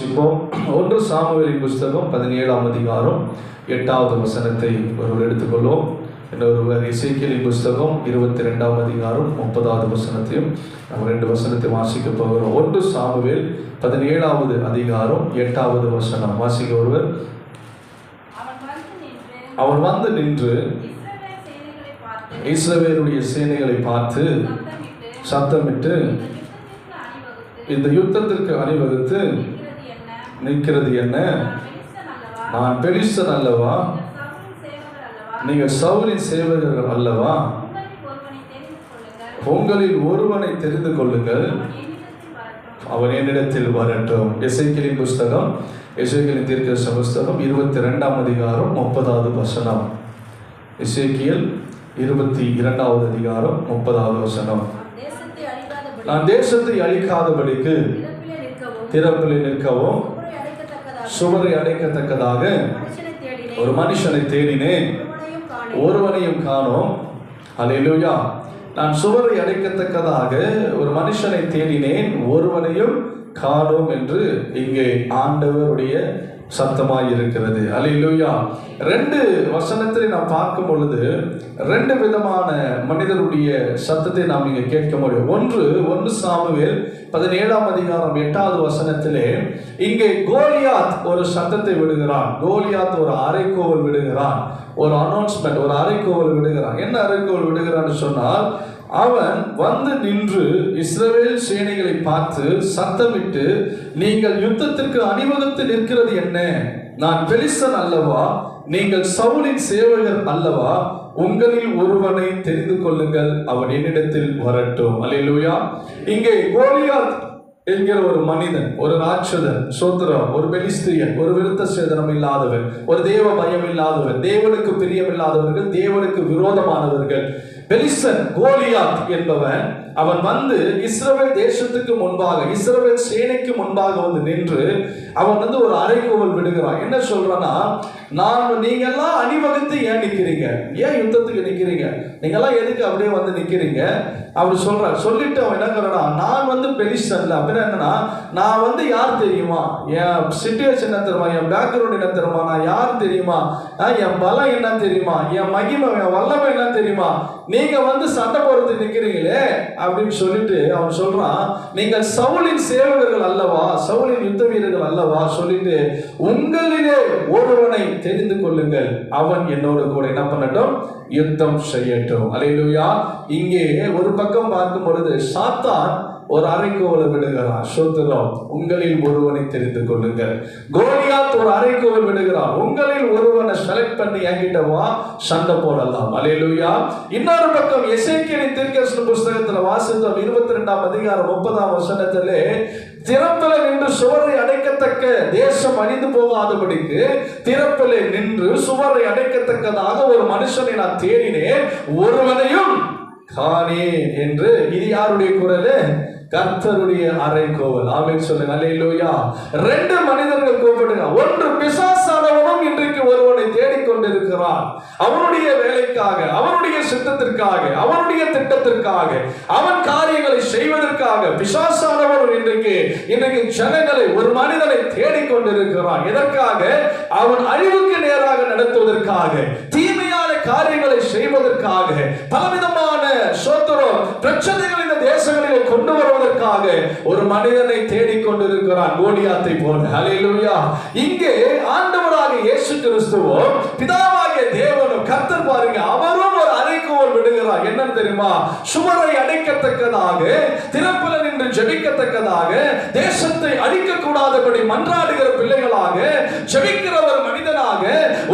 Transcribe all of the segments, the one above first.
வாசிப்போம். 1 சாமுவேலின் புஸ்தகம் 17ஆம் அதிகாரம் 8வது வசனத்தை ஒருவர் எடுத்துக்கொள்வோம். இன்னொருவர் எசேக்கியேலின் புஸ்தகம் 22ஆம் அதிகாரம் 30வது வசனத்தையும் நம்ம 2 வசனத்தை வாசிக்க போகிறோம். 1 சாமுவேல் 17வது அதிகாரம் 8வது வசனம் வாசிக்க ஒருவர். அவன் வந்து நின்று இஸ்ரவேலுடைய சேனைகளை பார்த்து சத்தமிட்டு இந்த யுத்தத்திற்கு அணிவகுத்து நிற்கிறது என்ன? நான் பெலிஸ்தன் அல்லவா? நீங்கள் சவுலின் சேவகர்கள் அல்லவா? உங்களில் ஒருவனை தெரிந்து கொள்ளுங்கள், அவன் என்னிடத்தில் வரட்டும். எசேக்கியேலின் புஸ்தகம், எசேக்கியேலின் தீர்க்கதரிசன புஸ்தகம் 22ஆம் அதிகாரம் 30வது வசனம். எசேக்கியேல் 22வது அதிகாரம் 30வது வசனம். நான் தேசத்தை அழிக்காதபடிக்கு திறப்பிலே நிற்கவும் சுவரை அடைக்கத்தக்கதாக ஒரு மனுஷனை தேடினேன், ஒருவனையும் காணோம். அல்லேலூயா. நான் சுவரை அடைக்கத்தக்கதாக ஒரு மனுஷனை தேடினேன், ஒருவனையும் காணோம் என்று இங்கே ஆண்டவருடைய சத்தமாய் இருக்கிறது. அல்லேலூயா. 2 வசனத்தை நாம் பார்க்கும் பொழுது 2 விதமான மனிதருடைய சத்தத்தை நாம் இங்கே கேட்க முடியும். 1 சாமுவேல் 17ஆம் அதிகாரம் 8வது வசனத்திலே இங்கே கோலியாத் ஒரு சத்தத்தை விடுகிறான். கோலியாத் ஒரு அறைகோவல் விடுகிறான், ஒரு அனௌன்ஸ்மெண்ட், ஒரு அறைகோவல் விடுகிறான். என்ன அறைகோவல் விடுகிறான்னு சொன்னால், அவன் வந்து நின்று இஸ்ரவேல் சேனைகளை பார்த்து சத்தமிட்டு, நீங்கள் யுத்தத்திற்கு அணிவகுத்து நிற்கிறது என்ன? நான் பெலிஸ்தன் அல்லவா? நீங்கள் சவுலின் சேவகர் அல்லவா? உங்களில் ஒருவனை தெரிந்து கொள்ளுங்கள், அவன் என்னிடத்தில் வரட்டும். அல்லேலூயா. இங்கே கோலியாத் என்கிற ஒரு மனிதன், ஒரு ராட்சதன், சோத்திரம், ஒரு பெலிஸ்திரியன், ஒரு விருத்த சேதனம் இல்லாதவன், ஒரு தேவ பயம் இல்லாதவன், தேவனுக்கு பிரியமில்லாதவர்கள், தேவனுக்கு விரோதமானவர்கள், பெலிஸ்தன் கோலியாத் என்பவன். அவன் வந்து இஸ்ரவேல் தேசத்துக்கு முன்பாக, இஸ்ரவேல் சேனைக்கு முன்பாக வந்து நின்று அவன் வந்து ஒரு அறைகோவல் விடுகிறான். என்ன சொல்றான்னா, நீங்க எல்லாம் அணிவகுத்து ஏன் நிக்கிறீங்க? ஏன் யுத்தத்துக்கு நிக்கிறீங்க? நீங்க எல்லாம் எதுக்கு அப்படியே வந்து நிக்கிறீங்க? அப்படி சொல்றான். சொல்லிட்டு அவன் என்ன சொல்றானா, நான் வந்து பெலிஸ்தன்ல. அப்படின்னா என்னன்னா, நான் வந்து யார் தெரியுமா? என் சிச்சுவேஷன் என்ன தெரியுமா? என் பேக்ரவுண்ட் என்ன தெரியுமா? நான் யார் தெரியுமா? என் பலம் என்ன தெரியுமா? என் மகிமை, என் வல்லமை என்ன தெரியுமா? நீங்க வந்து சண்டை போடுறதுக்கு நிக்கிறீங்களே அப்படின்னு சொல்லிட்டு அவன் சொல்றான், நீங்கள் சவுலின் சேவகர்கள் அல்லவா? சவுலின் யுத்த வீரர்கள் அல்லவா? சொல்லிட்டு, உங்களிலே ஒருவனை தெரிந்து கொள்ளுங்கள், அவன் என்னோடு கூட என்ன பண்ணட்டும்? யுத்தம் செய்யட்டும். அல்லேலூயா. இங்கே ஒரு பக்கம் பார்க்கும் பொழுது சாத்தான் ஒரு அறைகோவலை விடுகிறான். சோத்திரம், உங்களில் ஒருவனை தெரிந்து கொள்ளுங்கள். கோலியாத் ஒரு அறைகோவல் விடுகிறான். உங்களில் ஒருவனை செலக்ட் பண்ணி என்கிட்ட வா, சண்டை போடலாம். அல்லேலூயா. இன்னொரு பக்கம் எசேக்கியேலின் தீர்க்கதரிசன புஸ்தகத்தில் வாசித்தோம் 22ஆம் அதிகாரம் 30ஆம் வசனத்திலே, திறப்பிலே நின்று சுவரை அடைக்கத்தக்க தேசம் அழிந்து போகாதபடிக்கு திறப்பிலே நின்று சுவரை அடைக்கத்தக்கதாக ஒரு மனுஷனை நான் தேடினேன், ஒருவனையும் காணேன் என்று. இது யாருடைய குரல்? கர்த்தருடைய அறைகோவல். ஆமென் சொல்லுங்க. அல்லேலூயா. 2 மனிதர்கள் கூப்பிடுங்க. ஒன்று பிசாசானவனும் இன்றைக்கு ஒருவனை தேடிக்கொண்டிருக்கிறான். அவனுடைய வேலைக்காக, அவனுடைய சித்தத்திற்காக, அவனுடைய திட்டத்திற்காக, அவன் காரியங்களை செய்வதற்காக பிசாசானவன் இன்றைக்கு ஜனங்களை, ஒரு மனிதனை தேடிக்கொண்டிருக்கிறான். எதற்காக? அவன் அழிவுக்கு நேராக நடத்துவதற்காக, தீமையான காரியங்களை செய்வதற்காக, பலவிதமான சோத்திரம் பிரச்சனைகள் இந்த தேசங்களிலே கொண்டு வருவதற்காக ஒரு மனிதனை தேடிக்கொண்டிருக்கிறான், கோலியாத்தை போல. அல்லேலூயா. இங்கே ஆண்டவராகிய இயேசு கிறிஸ்துவும் பிதாவாகிய தேவனும் கர்த்தர் பாருங்க, அவரும் ஒரு அறைகோவல் விடுகிறார். என்னன்னு தெரியுமா? சுவரை அடைக்கத்தக்கதாக, திறப்பில நின்று ஜெபிக்கத்தக்கதாக, தேசத்தை அழிக்க கூடாதபடி மன்றாடுகிற பிள்ளைகளாக, ஜெபிக்கிற ஒரு மனிதனாக,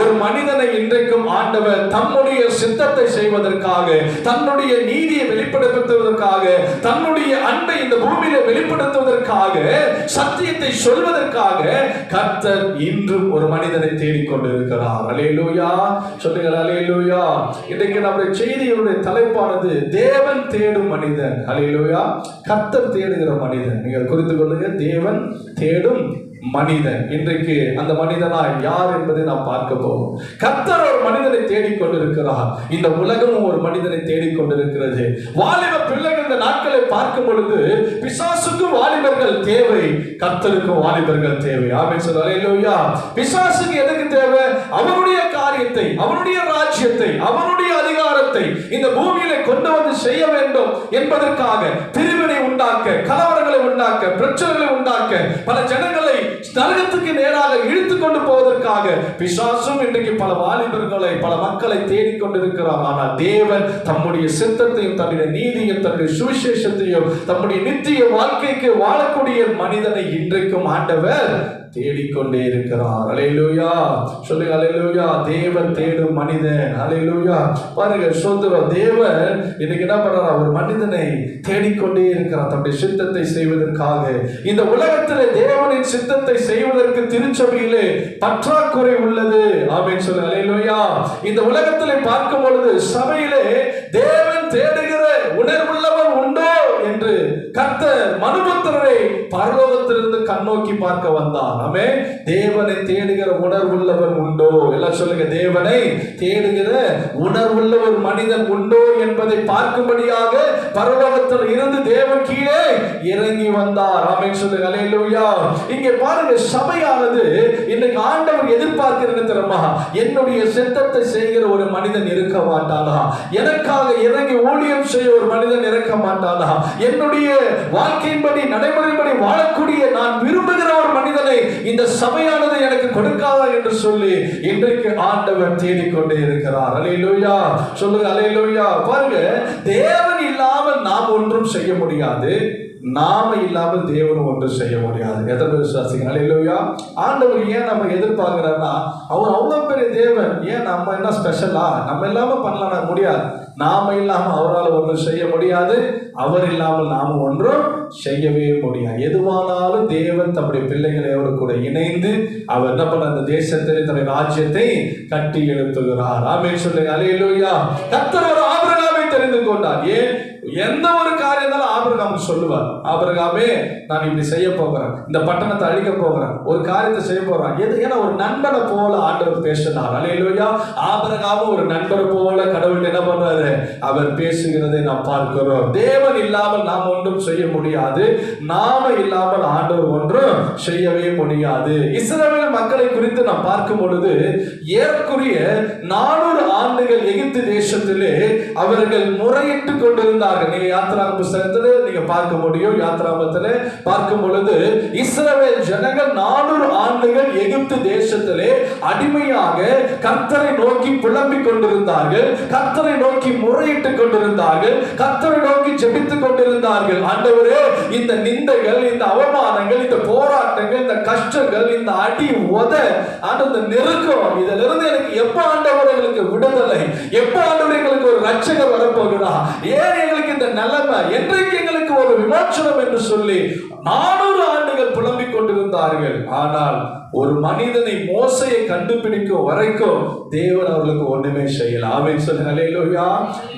ஒரு மனிதனை இன்றைக்கும் ஆண்டவர் தம்முடைய சித்தத்தை செய்வதற்காக, தன்னுடைய நீதியை வெளிப்படுத்துவதற்காக, தன்னுடைய அன்பை இந்த பூமியில வெளிப்படுத்துவதற்காக, சத்தியத்தை சொல்வதற்காக கர்த்தர் இன்றும் ஒரு மனிதனை தேடிக்கொண்டிருக்கிறார். அல்லேலூயா. சொல்லுங்கள் அல்லேலூயா. இன்றைக்கு நம்முடைய செய்தியுடைய தலைப்பானது தேவன் தேடும் மனிதன். அல்லேலூயா. கர்த்தர் தேடுகிற மனிதன். நீங்கள் குறித்து கொள்ளுங்க, தேவன் தேடும் மனிதன். இன்றைக்கு அந்த மனிதனாய் யார் என்பதை நாம் பார்க்க போவோம். கர்த்தர் ஒரு மனிதனை தேடிக்கொண்டிருக்கிறார். இந்த உலகமும் ஒரு மனிதனை தேடிக்கொண்டிருக்கிறது. வாலிப பிள்ளைகள் இந்த நாட்களை பார்க்கும் பொழுது பிசாசுக்கும் வாலிபர்கள் தேவை, கர்த்தருக்கும் வாலிபர்கள் தேவை. ஆமென் சொல்லுங்க. அல்லேலூயா. பிசாசுக்கு எதுக்கு தேவை? அவனுடைய காரியத்தை, அவனுடைய ராஜ்யத்தை, அவனுடைய அதிகாரத்தை இந்த பூமியில கொண்டு வந்து செய்ய வேண்டும் என்பதற்காக பிரிவினை உண்டாக்க, கலவரங்களை உண்டாக்க, பிரச்சனைகளை உண்டாக்க, பல ஜனங்களை நரகத்துக்கு நேராக இழுத்து கொண்டு போவதற்காக பிசாசும் இன்றைக்கு பல வாலிபர்களை, பல மக்களை தேடிக்கொண்டிருக்கிறார். ஆனால் தேவன் தம்முடைய சித்தத்தையும், தன்னுடைய நீதியும், தன்னுடைய சுவிசேஷத்தையும், தம்முடைய நித்திய வாழ்க்கைக்கு வாழக்கூடிய மனிதனை இன்றைக்கும் ஆண்டவர் தேடிக்கொண்டே இருக்கிறார். அல்லேலூயா. சொல்லுங்க அல்லேலூயா. தேவன் தேடும் மனிதன். அல்லேலூயா. பாருங்க, சோதரம் தேவன் இன்னைக்கு என்ன பண்றார்? ஒரு மனிதனை தேடிக்கொண்டே இருக்கிறார் தன்னுடைய சித்தத்தை செய்வதற்காக. இந்த உலகத்திலே தேவனின் சித்தத்தை செய்வதற்கு திருச்சபையிலே பற்றாக்குறை உள்ளது. ஆமென் சொல்லுங்க அல்லேலூயா. இந்த உலகத்திலே பார்க்கும் பொழுது சபையிலே தேவன் தேடுகிற உணர்வுள்ளவன் உண்டோ என்று கர்த்தர் மனுபுத்திரரை பரலோகத்திலிருந்து கண்ணோக்கி பார்க்க வந்தார். ஆமென். தேவனை தேடுகிற உணர்வுள்ளவன் உண்டோ? எல்லாம் சொல்லுங்க. தேவனை தேடுகிற உணர்வுள்ளவர் மனிதன் உண்டோ என்பதை பார்க்கும்படியாக பரலோகத்தில் இருந்து தேவன் கீழே இறங்கி வந்தார். ஆமென் சொல்லுங்க. அல்லேலூயா. இங்கே பாருங்க, சபையானது இன்னைக்கு ஆண்டவர் எதிர்பார்க்கிறது தெரியுமா? என்னுடைய சித்தத்தை செய்கிற ஒரு மனிதன் இருக்க மாட்டானா? எனக்காக இறங்கி ஊழியம் செய்ய ஒரு மனிதன் இருக்க மாட்டானா? என்னுடைய வாழ்க்கையின்படி, நடைமுறைப்படி வாழக்கூடிய நான் விரும்புகிற ஒரு மனிதனை இந்த சபையானது எனக்கு கொடுக்காதா என்று சொல்லி இன்றைக்கு ஆண்டவர் தேடிக்கொண்டே இருக்கிறார். அல்லேலூயா. சொல்லுங்க அல்லேலூயா. பாருங்க, தேவன் இல்லாமல் நாம் ஒன்றும் செய்ய முடியாது, நாம இல்லாமல் தேவனும் ஒன்றும் செய்ய முடியாது. எத்தனை பேர் விசுவாசிங்க? அல்லேலூயா. ஆண்டவர் ஏன் நம்ம எதிர்பார்க்கிறார்னா, அவர் அவ்வளவு பெரிய தேவன். ஏன் நம்ம என்ன ஸ்பெஷலா? நம்ம இல்லாம பண்ணலாம் முடியாது. நாம இல்லாம அவரால் ஒன்றும் செய்ய முடியாது, அவர் இல்லாமல் நாம ஒன்றும் செய்யவே முடியாது. எதுவானாலும் தேவன் தம்முடைய பிள்ளைகளோடு கூட இணைந்து அவர் என்ன பண்ண அந்த தேசத்திலே தன்னுடைய ராஜ்யத்தை கட்டி எழுப்புகிறார். ஆமென் சொல்லுங்க. அல்லேலூயா. கர்த்தர் ஒரு ஆபிரகாமை தெரிந்து கொண்டார். ஏன்? எந்த ஒரு காரியம் இருந்தாலும் ஆபிரகாமுக்கு சொல்லுவார். ஆபிரகாமே, நான் இப்படி செய்ய போகிறேன், இந்த பட்டணத்தை அழிக்க போகிறேன், ஒரு காரியத்தை செய்ய போறேன். ஏன்னா ஒரு நண்பனை போல ஆண்டவர் பேசினார். அல்லேலூயா. ஆபிரகாமும் ஒரு நண்பர் போல கடவுள் என்ன பண்றாரு? அவர் பேசுகிறதை நாம் பார்க்கிறோம். தேவன் இல்லாமல் நாம் ஒன்றும் செய்ய முடியாது, நாம இல்லாமல் ஆண்டவர் ஒன்றும் செய்யவே முடியாது. இஸ்ரவேல் மக்களை குறித்து நாம் பார்க்கும் பொழுது ஏற்குரிய 400 ஆண்டுகள் எகிப்து தேசத்திலே அவர்கள் முறையிட்டு கொண்டிருந்தார்கள். நீங்க யாத்திராகம புத்தகத்திலே நீங்க பார்க்க முடியும். யாத்திராகமத்திலே பார்க்கும் பொழுது இஸ்ரவேல் ஜனங்கள் 400 ஆண்டுகள் எகிப்து தேசத்திலே அடிமையாக கர்த்தரை நோக்கி புலம்பிக் கொண்டிருந்தார்கள், கர்த்தரை நோக்கி முறையிட்டுக் கொண்டிருந்தார்கள், கர்த்தரை நோக்கி ஜெபித்துக் கொண்டிருந்தார்கள். ஆண்டவரே, இந்த நிந்தைகள், இந்த அவமானங்கள், இந்த போராட்டங்கள், இந்த கஷ்டங்கள், இந்த அடி உத, அந்த நெருக்கம், இதிலிருந்து எனக்கு எப்ப ஆண்டவர் எங்களுக்கு விடுதலை, எப்ப ஆண்டவர் எங்களுக்கு ஒரு ரட்சகர் வரப்போகிறார், ஏன் எங்களுக்கு இந்த நிலைமை, என்றைக்கு எங்களுக்கு ஒரு விமோசனம் என்று சொல்லி 400 ஆண்டுகள் புலம்பிக் கொண்டிருந்தார்கள். ஆனால் ஒரு மனிதனை, மோசையை கண்டுபிடிக்கும் வரைக்கும் தேவன் அவர்களுக்கு ஒண்ணுமே செய்யல. ஆமென் சொல்லுங்க. அல்லேலூயா.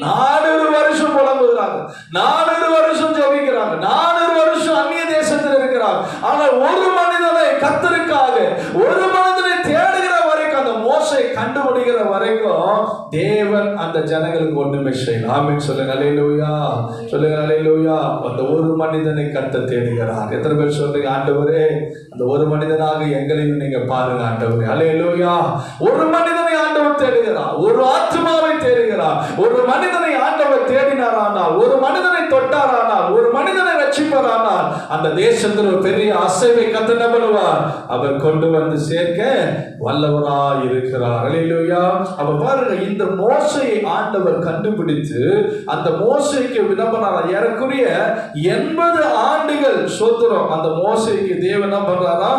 400 வருஷம் புலம்புகிறாங்க, 400 வருஷம் ஜெபிக்கிறாங்க, 400 வருஷம் அந்நிய தேசத்தில் இருக்கிறாங்க. ஆனால் ஒரு மனிதனை கர்த்தருக்காக, ஒரு மனிதனை தேடுகிற வரைக்கும், அந்த மோசை கண்டுபிடிக்கிற வரைக்கும் தேவன் அந்த ஜனங்களுக்கு ஒண்ணுமே செய்யல. ஆமென் சொல்லுங்க. அல்லேலூயா. சொல்லுங்க அல்லேலூயா. அந்த ஒரு மனிதனை கர்த்தர் தேடுகிறார். எத்தனை பேர் சொல்றீங்க, ஆண்டவரே அந்த ஒரு மனிதனாக எங்களையும் நீங்க பாருங்க ஆண்டவரே. அல்லேலூயா. ஒரு மனிதனை ஆண்டவர் தேடுகிறார், ஒரு ஆத்மாவை தேடுகிறார். ஒரு மனிதனை ஆண்டவர் தேடினாரானால், ஒரு மனிதனை தொட்டாரானால், ஒரு மனிதனை ரட்சிப்பாரானால் அந்த தேசத்தில் ஒரு பெரிய அசைவை கர்த்தர் பண்ணுவார். அவர் கொண்டு வந்து சேர்க்க வல்லவராய் இருக்கிறார். அல்லேலூயா. அப்ப பாருங்க, இந்த மோசையை ஆண்டவர் கண்டுபிடித்து அந்த மோசைக்கு விண்ணப்பனார். ஏறக்குறைய 80 ஆண்டுகள் சோத்திரம் அந்த மோசைக்கு தேவன் என்ன பண்றாரா?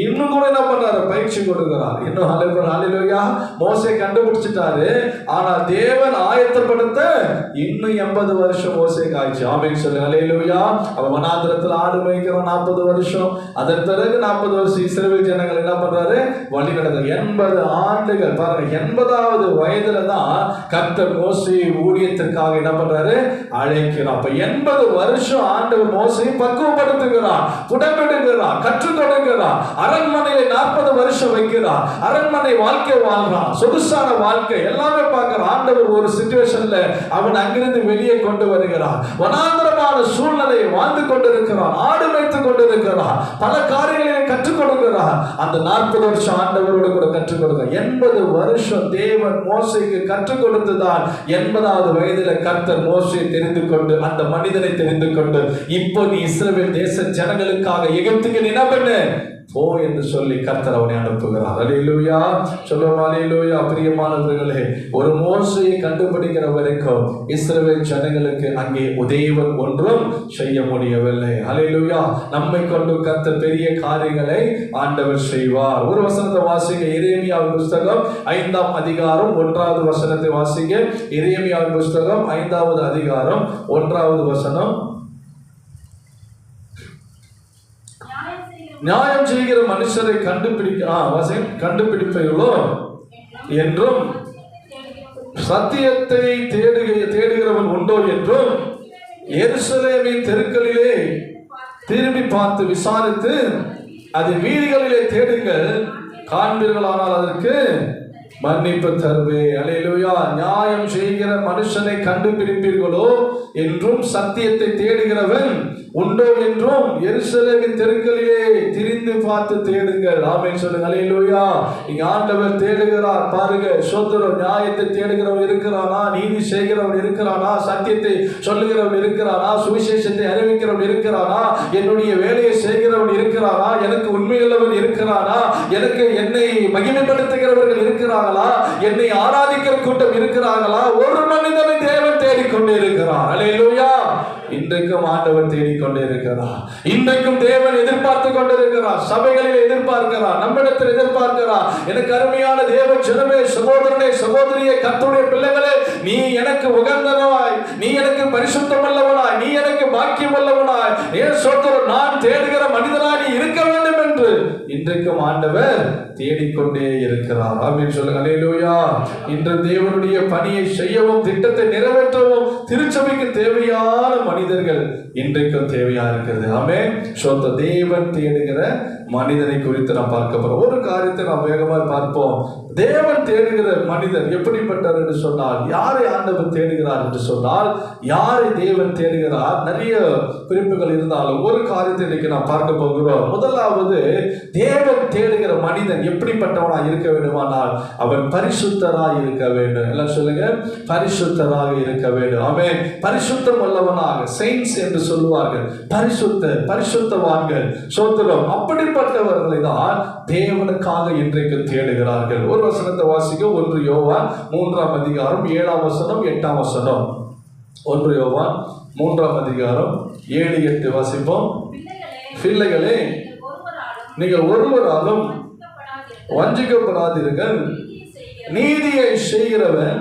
இன்னும் கூட என்ன பண்றாரு? பயிற்சி கொடுக்கிறார். இன்னும் அல்லேலூயா. மோசை கண்டுபிடிச்சிட்டாரு, ஆனா தேவன் ஆயத்தப்படுத்த இன்னும் இன்னும் 80 வருஷம் மோசேக்கு ஆயிடுச்சு. ஆமென் சொல்லுங்க. அல்லேலூயா. அவன் வனாந்திரத்தில் ஆடு மேய்க்கிறான் 40 வருஷம். அதன் பிறகு 40 வருஷம் இஸ்ரவேல் ஜனங்கள் என்ன பண்றாரு? வழி நடந்த 80 ஆண்டுகள். பாருங்க, 80வது வயதுல தான் கர்த்தர் மோசேயை ஊழியத்திற்காக என்ன பண்றாரு? அழைக்கிறார். அப்ப 80 வருஷம் ஆண்டவர் மோசேயை பக்குவப்படுத்துகிறார், புடமிடுகிறார், கற்றுக் கொடுக்கிறார். அரண்மனையில 40 வருஷம் வைக்கிறார். அரண்மனை வாழ்க்கை வாழ்றான், சொகுசான வாழ்க்கை எல்லாமே பார்க்கிறார். ஆண்டவர் ஒரு சிச்சுவேஷன்ல அவன் அங்கிருந்து வெளியே கொண்டு வருகிறார். வனாந்திரமான சூழ்நிலையை வாழ்ந்து கொண்டிருக்கிறான், ஆடு மேய்த்துக் கொண்டிருக்கிறார், பல காரியங்களை கற்றுக் கொடுக்கிறார். அந்த 40 வருஷம் ஆண்டவரோடு கூட கற்றுக் கொடுக்கிறார். 80 வருஷம் தேவன் மோசேக்கு கற்றுக் கொடுத்துதான் 80வது வயதில கர்த்தர் மோசேயை தெரிந்து கொண்டு, அந்த மனிதனை தெரிந்து கொண்டு, இப்போ நீ இஸ்ரவேல் தேச ஜனங்களுக்காக எகிப்துக்கு என்ன பண்ணு போ என்று சொல்லி கர்த்தர் அவனை அனுப்புகிறார். அல்லேலூயா. சொல்லுவோம் அல்லேலூயா. பிரியமானவர்களே, ஒரு மோசேயை கண்டுபிடிக்கிற வரைக்கும் இஸ்ரவேல் ஜனங்களுக்கு அங்கே தேவன் ஒன்றும் செய்ய முடியவில்லை. அல்லேலூயா. நம்மை கொண்டு கர்த்தர் பெரிய காரியங்களை ஆண்டவர் செய்வார். ஒரு வசனத்தை வாசிங்க. எரேமியாவின் புஸ்தகம் 5ஆம் அதிகாரம் 1வது வசனத்தை வாசிங்க. எரேமியாவின் புஸ்தகம் 5வது அதிகாரம் 1வது வசனம். நியாயம் செய்கிற மனுஷரை கண்டுபிடிப்பீர்களோ என்றும், சத்தியத்தை தேடுகிறவன் உண்டோ என்றும், எருசலேமின் தெருக்களிலே திரும்பி பார்த்து விசாரித்து அது வீதிகளிலே தேடுங்கள், காண்பீர்களானால் அதற்கு மன்னிப்பு தருவே. அல்லேலூயா. நியாயம் செய்கிற மனுஷனை கண்டுபிடிப்பீர்களோ என்றும், சத்தியத்தை தேடுகிறவன் உண்டோ என்றும், எருசலேமின் தெருக்களிலே திரிந்து பார்த்து தேடுங்கள். ஆமென் சொல்லுங்க. அல்லேலூயா. இங்க ஆண்டவர் தேடுகிறார். பாருங்க, சோதரர் நியாயத்தை தேடுகிறவன் இருக்கிறானா, நீதி செய்கிறவன் இருக்கிறானா, சத்தியத்தை சொல்லுகிறவன் இருக்கிறானா, சுவிசேஷத்தை அறிவிக்கிறவன் இருக்கிறானா, என்னுடைய வேலையை செய்கிறவன் இருக்கிறானா, எனக்கு உண்மையுள்ளவன் இருக்கிறானா, எனக்கு என்னை மகிமைப்படுத்துகிறவர்கள் இருக்கிறார்களா, என்னை ஆராதிக்கிற கூட்டம் இருக்கிறார்களா? ஒரு மனிதனை தேவன் தேடிக்கொண்டே இருக்கிறார். அல்லேலூயா. இன்றைக்கும் ஆண்டவர் தேடிக்கொண்டே இருக்கிறார். இன்றைக்கும் தேவன் எதிர்பார்த்து கொண்டிருக்கிறார். சபைகளில் எதிர்பார்க்கிறார், நம்மிடத்தில் எதிர்பார்க்கிறார். எனக்கு அருமையான தேவ ஜனமே, சகோதரனே, சகோதரியே, கர்த்தருடைய பிள்ளைகளே, நீ எனக்கு உகந்தவனாய், நீ எனக்கு பரிசுத்தம் உள்ளவனாய், நீ எனக்கு பாக்கியம் உள்ளவனாய், நான் தேடுகிற மனிதனாய் நீ இருக்க வேண்டும் என்று இன்றைக்கும் ஆண்டவர் தேடிக்கொண்டே இருக்கிறார். ஆமென் சொல்லுங்க. அல்லேலூயா. இன்று தேவனுடைய பணியை செய்யவும், திட்டத்தை நிறைவேற்றவும் திருச்சபைக்கு தேவையான மனிதர்கள் இன்றைக்கும் தேவையா இருக்கிறது. ஆமென். சோத்த தேவன் தேடுகிற மனிதனை குறித்து நாம் பார்க்க போறோம். ஒரு காரியத்தை நாம் வேகமாக பார்ப்போம். தேவன் தேடுகிற மனிதர் எப்படிப்பட்டார் என்று சொன்னால், யாரை ஆண்டவர் தேடுகிறார் என்று சொன்னால், யாரை தேவன் தேடுகிறார், நிறைய குறிப்புகள் இருந்தாலும் ஒரு காரியத்தை இன்னைக்கு நாம் பார்க்க போகிறோம். முதலாவது, தேவன் தேடுகிற மனிதன் எப்படிப்பட்டவனாக இருக்க வேண்டுமானால் அவன் பரிசுத்தராக இருக்க வேண்டும். எல்லாம் சொல்லுங்க, பரிசுத்தராக இருக்க வேண்டும். ஆமென். பரிசுத்தம் உள்ளவனாக, செயின்ஸ் என்று சொல்லுவார்கள், பரிசுத்தவான்கள், சோத்திரம், அப்படிப்பட்டவர்களை தான் தேவனுக்காக இன்றைக்கு தேடுகிறார்கள். ஒரு வசனத்தை வாசிக்க. 1 யோவான் 3ஆம் அதிகாரம் 7ஆம் வசனம் 8ஆம் வசனம். 1 யோவான் 3ஆம் அதிகாரம் 7-8 வாசிப்போம். பிள்ளைகளே, நீங்கள் ஒருவராலும் வஞ்சிக்கப்படாதீர்கள். நீதியை செய்கிறவன்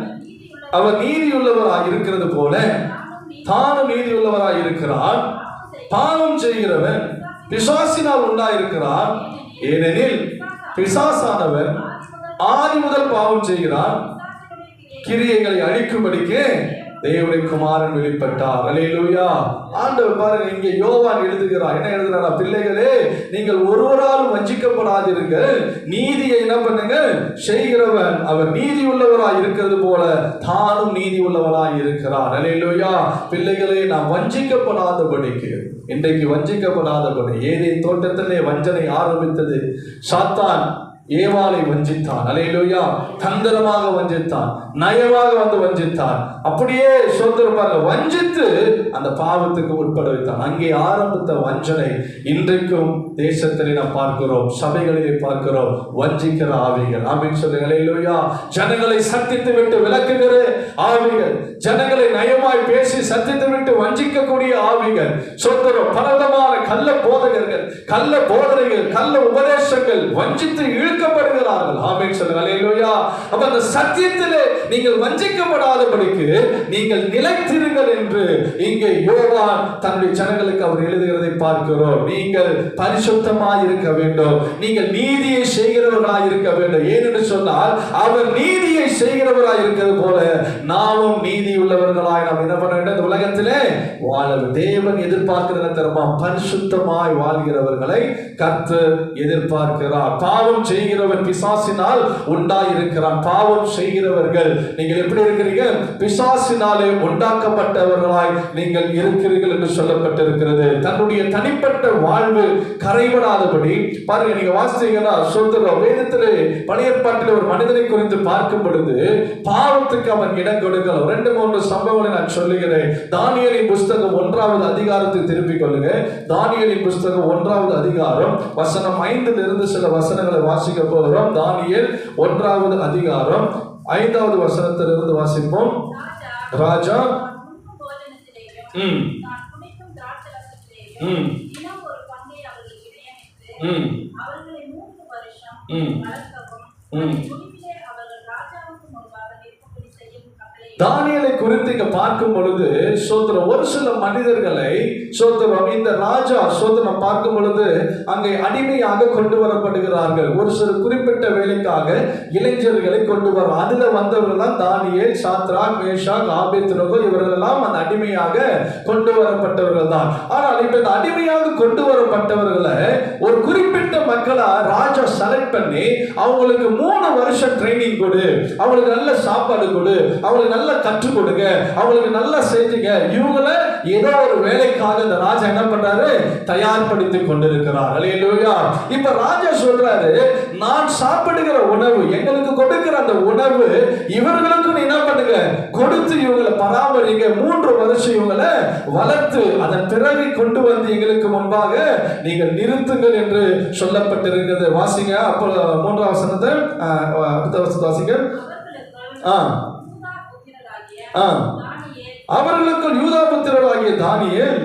அவர் நீதியுள்ளவராய் இருக்கிறது போல தானும் நீதியுள்ளவராய் இருக்கிறார். பாவம் செய்கிறவன் பிசாசினால் உண்டாயிருக்கிறார். ஏனெனில் பிசாசானவன் ஆதி முதல் பாவம் செய்கிறான். கிரியைகளை அழிக்கும்படிக்கு தேவனுடைய குமாரன் வெளிப்பட்டார். அல்லேலூயா. ஆண்டவர் பாருங்க, இங்கே யோவான் எழுதுகிறார். என்ன எழுதுறாரா? பிள்ளைகளே, நீங்கள் ஒருவராலும் வஞ்சிக்கப்படாதீர்கள். நீதியை என்ன பண்ணுங்க செய்கிறவன் அவர் நீதி உள்ளவராய் இருக்கிறது போல தானும் நீதி உள்ளவராய் இருக்கிறார். அல்லேலூயா. பிள்ளைகளே, நாம் வஞ்சிக்கப்படாதபடிக்கு, இன்றைக்கு வஞ்சிக்கப்படாதபடி, ஏதேன் தோட்டத்திலே வஞ்சனை ஆரம்பித்தது. சாத்தான் ஏவாளை வஞ்சித்தான். அல்லேலூயா. தந்திரமாக வஞ்சித்தான், நயமாக வந்து வஞ்சித்தான். அப்படியே சோதரமாக வஞ்சித்து அந்த பாவத்துக்கு உட்பட வைத்தான். அங்கே ஆரம்பித்த வஞ்சனை இன்றைக்கும் தேசத்திலே நாம் பார்க்கிறோம், சபைகளிலே பார்க்கிறோம். வஞ்சிக்கிற ஆவிகள். ஆமென் சொல்லுங்க. அல்லேலூயா. ஜனங்களை சத்தித்து விட்டு விலக்குகிற ஆவிகள், ஜனங்களை நயமாய் பேசி சத்தித்து விட்டு வஞ்சிக்கக்கூடிய ஆவிகள், சோதரம், பலவிதமான கள்ள போதகர்கள், கள்ள போதனைகள், கள்ள உபதேசங்கள், வஞ்சித்து இழுத்து இழுக்கப்படுகிறார்கள். ஆமென் சொல்லுங்க. அல்லேலூயா. அப்ப அந்த சத்தியத்திலே நீங்கள் வஞ்சிக்கப்படாதபடிக்கு நீங்கள் நிலைத்திருங்கள் என்று இங்கே யோவான் தன்னுடைய ஜனங்களுக்கு அவர் எழுதுகிறதை பார்க்கிறோம். நீங்கள் பரிசுத்தமாய் இருக்க வேண்டும், நீங்கள் நீதியை செய்கிறவர்களாய் இருக்க வேண்டும். ஏனென்று சொன்னால் அவர் நீதியை செய்கிறவராய் இருக்கிறது போல நாமும் நீதி உள்ளவர்களாய் நாம் என்ன பண்ண வேண்டும்? உலகத்திலே வாழ தேவன் எதிர்பார்க்கிறது தெரியுமா? பரிசுத்தமாய் வாழ்கிறவர்களை கர்த்தர் எதிர்பார்க்கிறார். பாவம் செய்கிறவன் பிசாசினால் உண்டாயிருக்கிறான். பாவம் செய்கிறவர்கள் நீங்கள் எப்படி இருக்கிறீங்க? பிசாசினாலே உண்டாக்கப்பட்டவர்களாய் நீங்கள் இருக்கிறீர்கள் என்று சொல்லப்பட்டிருக்கிறது. தன்னுடைய தனிப்பட்ட வாழ்வு கரைபடாதபடி பாருங்க, நீங்க வாசிச்சீங்கன்னா சொல்றோம் வேதத்திலே பழைய ஏற்பாட்டில் ஒரு மனிதனை குறித்து பார்க்கும் பொழுது பாவத்துக்கு அவன் இடம் கொடுக்கல. 2-3 சம்பவங்களை நான் சொல்லுகிறேன். தானியேலின் புஸ்தகம் 1வது அதிகாரத்தை திருப்பிக் கொள்ளுங்க. தானியேலின் புஸ்தகம் 1வது அதிகாரம் வசனம் 5 இருந்து சில வசனங்களை வாசிக்க போகிறோம். தானியேல் 1வது அதிகாரம் 5வது வசனத்திலிருந்து வாசிப்போம். ராஜா தானியேலை குறித்து இங்க பார்க்கும் பொழுது சோத்திரம் ஒரு சில மனிதர்களை சோத்திரம் இந்த ராஜா சோத்திரம் பார்க்கும் பொழுது அங்கே அடிமையாக கொண்டு வரப்படுகிறார்கள். ஒரு சில குறிப்பிட்ட வேலைக்காக இளைஞர்களை கொண்டு வர அதுல வந்தவர்கள் தான் தானியேல், சாத்ராக், மேஷாக், ஆபேத்நேகோ இவர்கள் எல்லாம் அந்த அடிமையாக கொண்டு வரப்பட்டவர்கள் தான். ஆனால் இப்ப இந்த அடிமையாக கொண்டு வரப்பட்டவர்களை ஒரு குறிப்பிட்ட மக்களை ராஜா செலக்ட் பண்ணி அவங்களுக்கு 3 வருஷம் ட்ரைனிங் கொடு, அவங்களுக்கு நல்ல சாப்பாடு கொடு, அவங்களுக்கு நல்ல கற்றுக் கொடுங்க, அவங்களுக்கு நல்லா செஞ்சுங்க. இவங்களை ஏதோ ஒரு வேலைக்காக இந்த ராஜா என்ன பண்றாரு? தயார்படுத்திக் கொண்டிருக்கிறார். அல்லேலூயா. இப்ப ராஜா சொல்றாரு, நான் சாப்பிடுகிற உணவு, எங்களுக்கு கொடுக்கிற அந்த உணவு இவர்களுக்கு என்ன பண்ணுங்க? கொடுத்து இவங்களை பராமரிங்க. 3 வருஷம் இவங்களை வளர்த்து அதன் பிறகு கொண்டு வந்து எங்களுக்கு முன்பாக நீங்கள் நிறுத்துங்கள் என்று சொல்லப்பட்டிருக்கிறது. வாசிங்க. அப்போ 3வது வசனத்தை அடுத்த வசனத்தை வாசிங்க. அவர்களுக்கு யூதா புத்திரராகிய தானியேல்,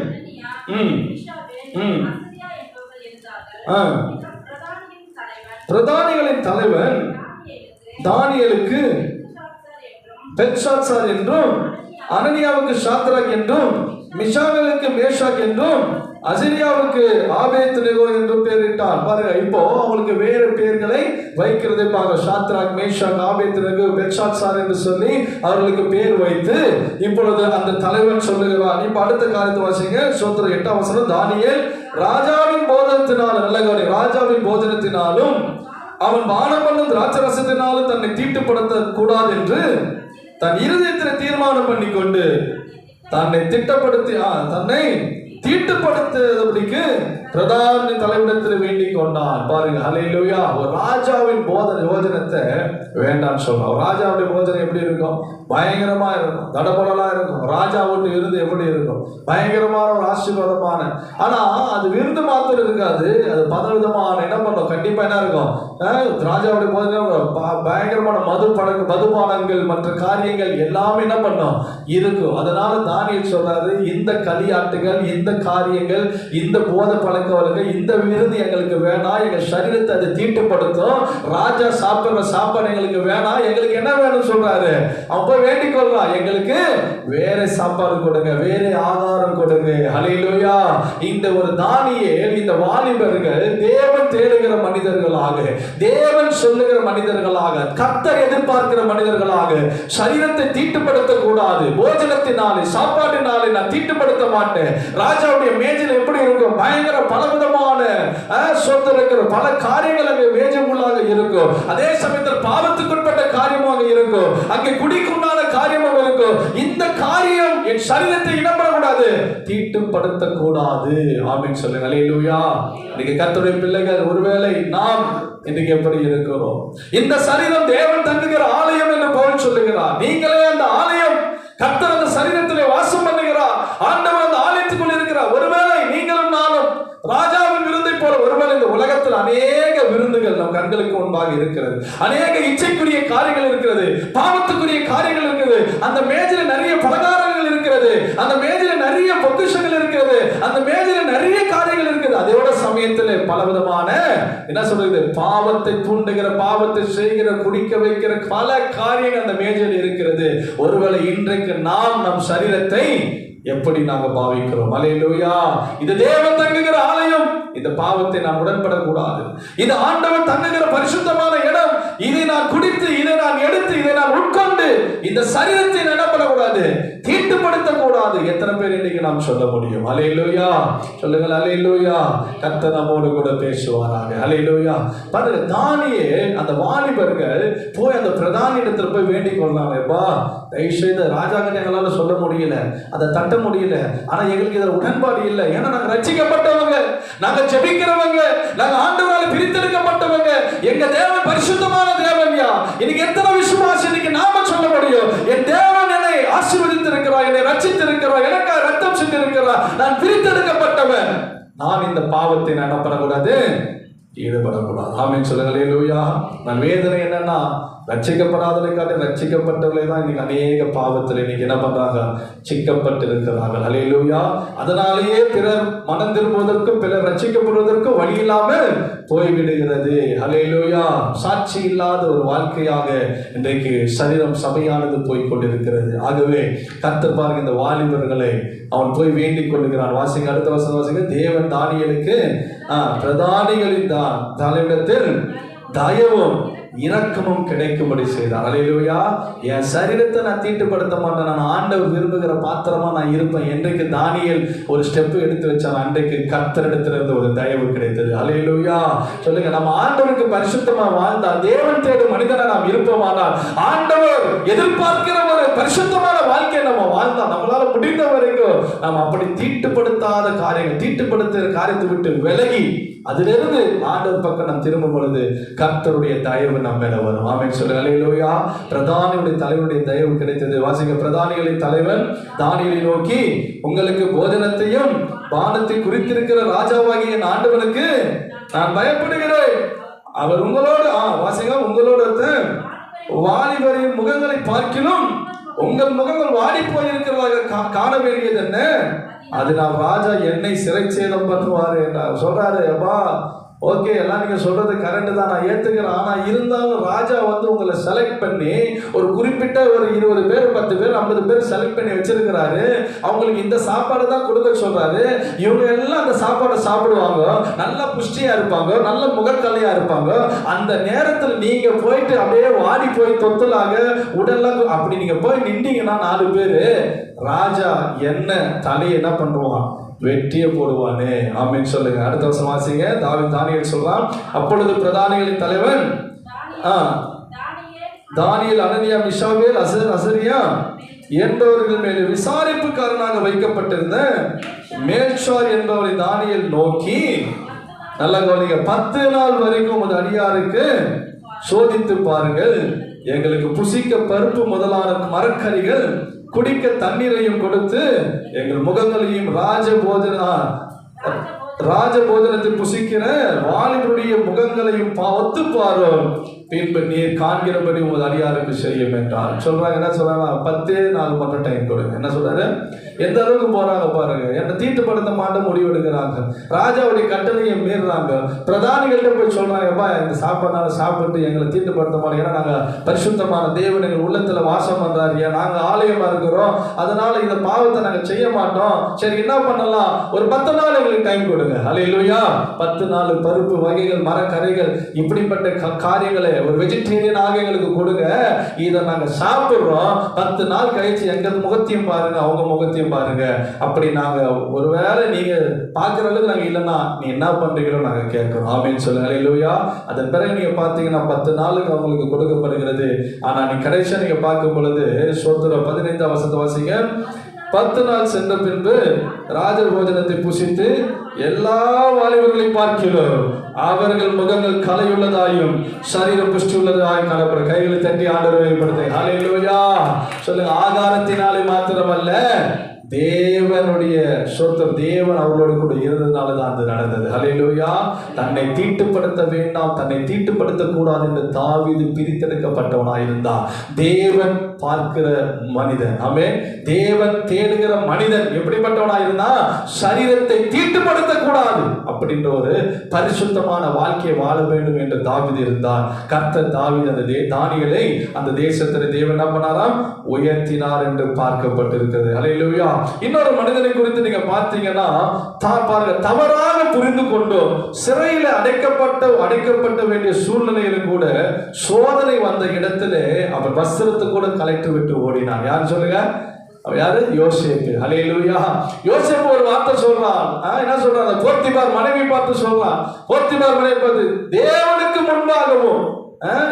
பிரதானிகளின் தலைவன் தானியேலுக்கு பெல்ஷாத்சார் என்றும், அனனியாவுக்கு சாத்ராக் என்றும், மிஷாவேலுக்கு மேஷாக் என்றும், அசரியாவுக்கு ஆபேத்நேகோ என்று பெயரிட்டார். பாருங்க, இப்போ அவங்களுக்கு வேறு பெயர்களை வைக்கிறதை பாருங்க. சாத்ராக், மேஷாக், ஆபேத்நேகோ, பெல்ஷாத்சார் என்று சொல்லி அவர்களுக்கு பெயர் வைத்து இப்பொழுது அந்த தலைவன் சொல்லுகிறார். இப்ப அடுத்த காரியத்தை வாசிங்க. சோத்திரம் 8ஆம் வசனம். தானியேல் ராஜாவின் போதனத்தினாலும், நல்ல கவனி, ராஜாவின் போதனத்தினாலும் அவன் பானம் பண்ணும் திராட்சரசத்தினாலும் தன்னை தீட்டுப்படுத்த கூடாது என்று தன் இருதயத்தில் தீர்மானம் பண்ணி கொண்டு தன்னை திட்டப்படுத்தி தன்னை தீட்டுப்படுத்துவதற்கு பிரதான தலைவிடத்தில் வேண்டிக் கொண்டான். பாருங்க, அல்லேலூயா. ஒரு ராஜாவின் போஜனத்தை வேண்டாம் சொல்றான். ஒரு ராஜாவுடைய போஜனம் எப்படி இருக்கும்? பயங்கரமா இருக்கும், தடபடலா இருக்கும். ராஜா விட்டு விருந்து எப்படி இருக்கும்? பயங்கரமான ஒரு ஆசீர்வாதமான. ஆனா அது விருந்து மாத்திரம் இருக்காது, அது பலவிதமான என்ன பண்ணும்? கண்டிப்பா என்ன இருக்கும்? ராஜாவுடைய போஜனம் பயங்கரமான மதுபானங்கள் மற்ற காரியங்கள் எல்லாமே என்ன பண்ணும்? இருக்கும். அதனால தானியேல் சொல்றாரு, இந்த களியாட்டுகள், இந்த காரியங்கள், இந்த போத பழக்க வழக்கம், இந்த விருது எங்களுக்கு வேணாம். எங்க சரீரத்தை அதை தீட்டுப்படுத்தும். ராஜா சாப்பிடுற சாப்பாடு எங்களுக்கு வேணாம். எங்களுக்கு என்ன வேணும் சொல்றாரு? அவன் போய் வேண்டிக் கொள்றான், எங்களுக்கு வேற சாப்பாடு கொடுங்க, வேற ஆகாரம் கொடுங்க. ஹல்லேலூயா. இந்த ஒரு தானியேல், இந்த வாலிபர்கள் தேவன் தேடுகிற மனிதர்களாக, தேவன் சொல்லுகிற மனிதர்களாக, கர்த்தர் எதிர்பார்க்கிற மனிதர்களாக, சரீரத்தை தீட்டுப்படுத்த கூடாது. போஜனத்தினாலே, சாப்பாட்டினாலே நான் தீட்டுப்படுத்த மாட்டேன். ராஜாவுடைய மேஜையில் எப்படி இருக்கும்? பயங்கர பலவிதமான சொத்து பல காரியங்கள் அங்கே மேஜைக்குள்ளாக இருக்கும். அதே சமயத்தில் பாவத்துக்குட்பட்ட காரியமாக இருக்கும், அங்கே குடிக்குண்டான காரியமாக இருக்கும். இந்த காரியம் என் சரீரத்தை இடம்பெறக்கூடாது, தீட்டுப்படுத்த கூடாது. ஆமென் சொல்லுங்க. அல்லேலூயா. இன்னைக்கு கர்த்தருடைய பிள்ளைகள், ஒருவேளை நாம் இன்னைக்கு எப்படி இருக்கிறோம்? இந்த சரீரம் தேவன் தங்குகிற ஆலயம் என்று பவுல் சொல்லுகிறார். நீங்களே அந்த ஆலயம். கர்த்தர் அந்த சரீரத்திலே வாசம் பண்ணுகிறார். ஆண்டவர் அந்த ஆலயத்துக்குள் இருக்கிறார். ஒருவேளை நீங்களும் நானும் ராஜாவின் விருந்தை போல, ஒருவேளை இந்த உலகத்தில் அநேக விருந்துகள் நம் கண்களுக்கு முன்பாக இருக்கிறது, அநேக இச்சைக்குரிய காரியங்கள் இருக்கிறது, பாவத்துக்குரிய காரியங்கள் இருக்கிறது. அந்த மேஜையில் நிறைய பலகாரங்கள் இருக்கிறது, அந்த மேஜையில் நிறைய பொக்கிஷங்கள் இருக்கிறது, அந்த மேஜையில நிறைய காரியங்கள் இருக்குது. அதோட சமயத்துல பலவிதமான என்ன சொல்றது, பாவத்தை தூண்டுகிற, பாவத்தை செய்கிற, குடிக்க வைக்கிற பல காரியங்கள் அந்த மேஜையில் இருக்கிறது. ஒருவேளை இன்றைக்கு நாம் நம் சரீரத்தை எப்படி நாங்க பாவிக்கிறோம்? அல்லேலூயா. இது தேவன் தங்குகிற ஆலயம். இந்த பாவத்தை நான் உடன்படக்கூடாது. இது ஆண்டவன் தங்குகிற பரிசுத்தமான இடம். இதை நான் குடித்து, இதை நான் எடுத்து, இதை நான் உட்கொண்டு இந்த சரீரத்தை என்ன பண்ணக்கூடாது, தீட்டுப்படுத்தக்கூடாது. எத்தனை பேர் இன்னைக்கு நாம் சொல்ல முடியும்? அல்லேலூயா. சொல்லுங்கள் அல்லேலூயா. கர்த்தர் நம்மோடு கூட பேசுவாராக. அல்லேலூயா. பாருங்க, தானியே அந்த வாலிபர்கள் போய் அந்த பிரதான இடத்துல போய் வேண்டிக் கொள்றாங்கப்பா, தயவு செய்து ராஜா கிட்ட எங்களால சொல்ல முடியல, அதை தட்ட முடியல, ஆனா எங்களுக்கு இதுல உடன்பாடு இல்லை. ஏன்னா நாங்க ரட்சிக்கப்பட்டவங்க, நாங்க ஜெபிக்கிறவங்க, நாங்க ஆண்டவரால் பிரித்தெடுக்கப்பட்டவங்க. எங்க தேவன் பரிசுத்தமான தேவன்யா. இன்னைக்கு எத்தனை விசுவாசி இன்னைக்கு நாம சொல்ல முடியும், என் தேவன் என்னை ஆசீர்வதித்திருக்கிறார், என்னை ரட்சித்திருக்கிறார், எனக்காக ரத்தம் சிந்திருக்கிறார், நான் பிரித்தெடுக்கப்பட்டவன். நான் இந்த பாவத்தை நான் என்ன பண்ணக்கூடாது, ஈடுபடக்கூடாது. ஆமென் சொல்லுங்கள். அல்லேலூயா. நான் வேதனை என்னன்னா, ரட்சிக்கப்படாதவர்களுக்காக ரட்சிக்கப்பட்டவர்களே தான் இன்னைக்கு அநேக பாவத்தில் இன்னைக்கு என்ன பண்றாங்க, சிக்கப்பட்டு இருக்கிறார்கள். அல்லேலூயா. அதனாலேயே பிறர் மனம் திரும்புவதற்கும் பிறர் ரட்சிக்கப்படுவதற்கும் வழி இல்லாமல் போய்விடுகிறது. அல்லேலூயா. சாட்சி இல்லாத ஒரு வாழ்க்கையாக இன்றைக்கு சரீரம் சபையானது போய் கொண்டிருக்கிறது. ஆகவே கர்த்தர் பாருங்க, இந்த வாலிபர்களை அவன் போய் வேண்டிக் கொள்ளுகிறான். வாசிங்க, அடுத்த வசனம் வாசிங்க. தேவன் தானியேலுக்கு பிரதானிகளின் தலையிடத்தில் தயவும் இரக்கமும் கிடைக்கும்படி செய்தார். அல்லேலூயா. என் சரீரத்தை நான் தீட்டுப்படுத்த மாட்டேன், நான் ஆண்டவர் விரும்புகிற பாத்திரமா நான் இருப்பேன். என்றைக்கு தானியேல் ஒரு ஸ்டெப் எடுத்து வச்சான், அன்றைக்கு கர்த்தரிடத்திலிருந்து ஒரு தயவு கிடைத்தது. அல்லேலூயா. சொல்லுங்க, நம்ம ஆண்டவருக்கு பரிசுத்தமா வாழ்ந்தா, தேவன் தேடும் மனிதனை நாம் இருப்போமானால், ஆண்டவர் எதிர்பார்க்கிற ஒரு பரிசுத்தமான வாழ்க்கையை நம்ம வாழ்ந்தா, நம்மளால முடிந்த வரைக்கும் நாம் அப்படி தீட்டுப்படுத்தாத காரியங்கள், தீட்டுப்படுத்துகிற காரியத்தை விட்டு விலகி அதிலிருந்து ஆண்டவர் பக்கம் நாம் திரும்பும் பொழுது கர்த்தருடைய தயவு நம்ம மேல வரும். ஆமென் சொல்லுங்க. அல்லேலூயா. பிரதானியுடைய தலைவனுடைய தயவு கிடைத்தது. வாசிங்க, பிரதானிகளின் தலைவன் தானியேலை நோக்கி, உங்களுக்கு போஜனத்தையும் பானத்தை குறித்திருக்கிற ராஜாவாகிய என் ஆண்டவனுக்கு நான் பயப்படுகிறேன். அவர் உங்களோடு வாசிங்க, உங்களோட வாலிபரின் முகங்களை பார்க்கிலும் உங்கள் முகங்கள் வாடி போயிருக்கிறதாக காண வேண்டியது என்ன? அதனால் ராஜா என்னை சிறைச்சேதம் பண்ணுவாரு என்றார். சொல்றாரு, அப்பா ஓகே, எல்லாம் நீங்க சொல்றது கரெக்ட் தான், நான் ஏத்துக்கிறேன். ஆனா இருந்தாலும் ராஜா வந்து உங்களை செலக்ட் பண்ணி ஒரு குறிப்பிட்ட ஒரு 20 பேர் 10 பேர் 50 பேர் செலக்ட் பண்ணி வச்சிருக்கிறாரு. அவங்களுக்கு இந்த சாப்பாடு தான் கொடுக்க சொல்றாரு. இவங்க எல்லாம் அந்த சாப்பாடை சாப்பிடுவாங்க, நல்ல புஷ்டியா இருப்பாங்க, நல்ல முகக்கலையா இருப்பாங்க. அந்த நேரத்தில் நீங்க போயிட்டு அப்படியே வாடி போய் தொத்தலாக உடல்லாம் அப்படி நீங்க போய் நின்றீங்கன்னா 4 பேரு, ராஜா என்ன தலையை என்ன பண்ணுவான், வெற்றியை போடுவானே. ஆமென் சொல்லுங்க. அடுத்த வருஷம் வாசிங்க. தானியேல் சொல்றான், அப்பொழுது பிரதானிகளின் தலைவன் தானியேல், அனனியா, மிஷாவேல், அசரியா என்பவர்கள் மேலே விசாரிப்புக்காரனாக வைக்கப்பட்டிருந்த மேல்ஷார் என்பவரை தானியேல் நோக்கி, நல்ல கவனிங்க, 10 நாள் வரைக்கும் உமது அடியாருக்கு சோதித்து பாருங்கள், எங்களுக்கு புசிக்க பருப்பு முதலான மரக்கறிகள், குடிக்க தண்ணீரையும் கொடுத்து எங்கள் முகங்களையும் ராஜபோஜனத்தை புசிக்கிற வாலிபருடைய முகங்களையும் ஒத்து பாரும், பின்பு நீர் காண்கிறபடி உங்கள் அடியாருக்கு செய்யும் என்றார். சொல்றாங்க, என்ன சொல்றாங்க, 10 நாள் மட்டும் டைம் கொடுங்க. என்ன சொல்றாரு, எந்த அளவுக்கு போறாங்க பாருங்க. என்னை தீட்டுப்படுத்த மாட்ட முடிவெடுக்கிறாங்க, ராஜாவுடைய கட்டளையை மீறுறாங்க. பிரதானிகள்கிட்ட போய் சொல்றாங்கப்பா, இந்த சாப்பாடுனால சாப்பிட்டு எங்களை தீட்டுப்படுத்த மாட்டோம், ஏன்னா நாங்க பரிசுத்தமான தேவன் எங்கள் உள்ளத்துல வாசம் பண்றாரு, நாங்க ஆலயமா இருக்கிறோம், அதனால இந்த பாவத்தை நாங்க செய்ய மாட்டோம். சரி, என்ன பண்ணலாம், ஒரு 10 நாள் எங்களுக்கு டைம் கொடுங்க. அல்லேலூயா. 10 நாள் பருப்பு வகைகள், மரக்கரைகள், இப்படிப்பட்ட காரியங்களை ஒரு வெஜிடேரியனாக எங்களுக்கு கொடுங்க, இதை நாங்க சாப்பிடுறோம். 10 நாள் கழிச்சு எங்க முகத்தையும் பாருங்க, அவங்க முகத்தையும் பாருங்க. அப்படி நாங்க ஒருவேளை நீங்க பாக்குற அளவுக்கு நாங்க இல்லைன்னா நீ என்ன பண்றீங்களோ நாங்க கேட்கிறோம். ஆமென் சொல்லுங்க. அல்லேலூயா. அதன் பிறகு நீங்க பாத்தீங்கன்னா 10 நாளுக்கு அவங்களுக்கு கொடுக்கப்படுகிறது. ஆனா நீ கடைசியா நீங்க பார்க்கும் பொழுது சோத்திரம் 15 வசனத்தை வாசிங்க. 10 நாள் சென்ற பின்பு ராஜ போஜனத்தை புசித்து எல்லா வாலிபர்களையும் பார்க்கிறோம், அவர்கள் முகங்கள் கலையுள்ளதாயும் சரீர புஷ்டி உள்ளதாயும் காணப்படும். கைகளை தட்டி ஆண்டவரை மேம்படுத்துங்க. ஹல்லேலூயா. சொல்லுங்க, ஆகாரத்தினாலே மாத்திரமல்ல தேவனுடைய சொத்தம், தேவன் அவர்களோடு கூட இருந்ததுனால தான் அது நடந்தது. ஹல்லேலூயா. தன்னை தீட்டுப்படுத்த வேண்டாம், தன்னை தீட்டுப்படுத்த கூடாது என்று தாவீது பிரித்தெடுக்கப்பட்டவனாயிருந்தான். தேவன் பார்க்கிற மனிதன், ஆமென், தேவன் தேடுகிற மனிதன் எப்படிப்பட்டவனாயிருந்தா, சரீரத்தை தீட்டுப்படுத்த கூடாது அப்படின்ற ஒரு பரிசுத்தமான வாழ்க்கையை வாழ வேண்டும் என்று தாவீது இருந்தார். கர்த்தர் தாவீது அந்த தானியேலை அந்த தேசத்தில் தேவன் என்ன பண்ணாராம், உயர்த்தினார் என்று பார்க்கப்பட்டிருக்கிறது. ஹல்லேலூயா. இன்னொரு மனிதனை குறித்து நீங்க பார்த்தீங்கன்னா, பாருங்க, தவறாக புரிந்து கொண்டு சிறையில் அடைக்கப்பட்ட வேண்டிய சூழ்நிலையில் கூட சோதனை வந்த இடத்துல அவர் வஸ்திரத்தை கூட கலெக்ட் விட்டு ஓடினார். யார் சொல்லுங்க? யாரு? யோசேப்பு. ஹல்லேலூயா. யோசேப்பு ஒரு வார்த்தை சொல்றான். என்ன சொல்றான்? போத்திபார் மனைவி பார்த்து சொல்றான். போத்திபார் மனைவி பார்த்து, தேவனுக்கு முன்பாகவும்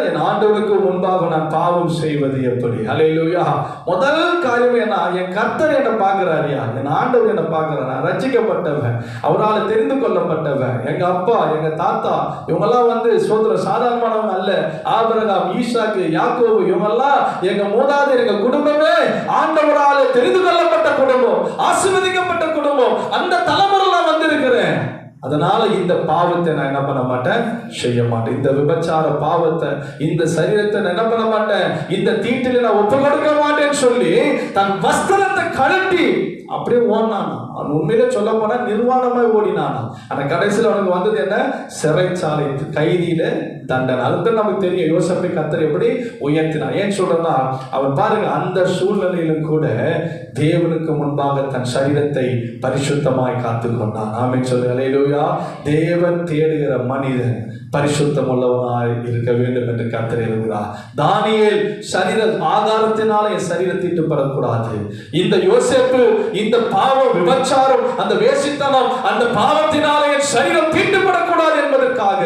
என் ஆண்டவனுக்கு முன்பாக நான் பாவம் செய்வது எப்படி? ஹல்லேலூயா. முதல் காரியம் என்ன? என் கர்த்தர் என்னை பார்க்கிறாரியா, என் ஆண்டவர் என்னை பார்க்கிறார், நான் ரட்சிக்கப்பட்டவன், அவரால் தெரிந்து கொள்ளப்பட்டவன். எங்க அப்பா, எங்க தாத்தா இவங்கெல்லாம் சோதர சாதாரணமானவங்க அல்ல. ஆபிரகாம், ஈசாக்கு, யாக்கோபு இவங்கெல்லாம் எங்க மூதாதையர், எங்க குடும்பமே ஆண்டவரால் தெரிந்து கொள்ளப்பட்ட குடும்பம், ஆசீர்வதிக்கப்பட்ட குடும்பம். அந்த தலைமுறையில வந்திருக்கிறேன். அதனால இந்த பாவத்தை நான் என்ன பண்ண மாட்டேன், செய்ய மாட்டேன். இந்த விபச்சார பாவத்தை, இந்த சரீரத்தை நான் என்ன பண்ண மாட்டேன், இந்த தீட்டில நான் ஒப்பு கொடுக்க மாட்டேன்னு சொல்லி தன் வஸ்திரத்தை கழட்டி அப்படியே ஓடினானா. அவன் உண்மையிலே சொல்ல போனா நிர்வாணமாய் ஓடினானா. ஆனா கடைசியில் அவனுக்கு வந்தது என்ன? சிறைச்சாலை, கைதியில தண்டனை. அதுதான் நமக்கு தெரியும் யோசேப்பை கர்த்தர் எப்படி உயர்த்தினார். ஏன் சொல்றேன்னா, அவன் பாருங்க, அந்த சூழ்நிலையிலும் கூட தேவனுக்கு முன்பாக தன் சரீரத்தை பரிசுத்தமாய் காத்துக் கொண்டான். ஆமென் சொல்லு. ஹல்லேலூயா. தேவன் தேடுகிற மனிதன் பரிசுத்தம் உள்ளவனாய் இருக்க வேண்டும் என்று கர்த்தர் எழுதுகிறார். தானியேல் சரீர ஆகாரத்தினால என் சரீரம் தீட்டுப்படக்கூடாது. இந்த யோசேப்பு இந்த பாவம், விபச்சாரம், அந்த வேசித்தனம், அந்த பாவத்தினால என் சரீரம் தீட்டுப்படக்கூடாது என்பதற்காக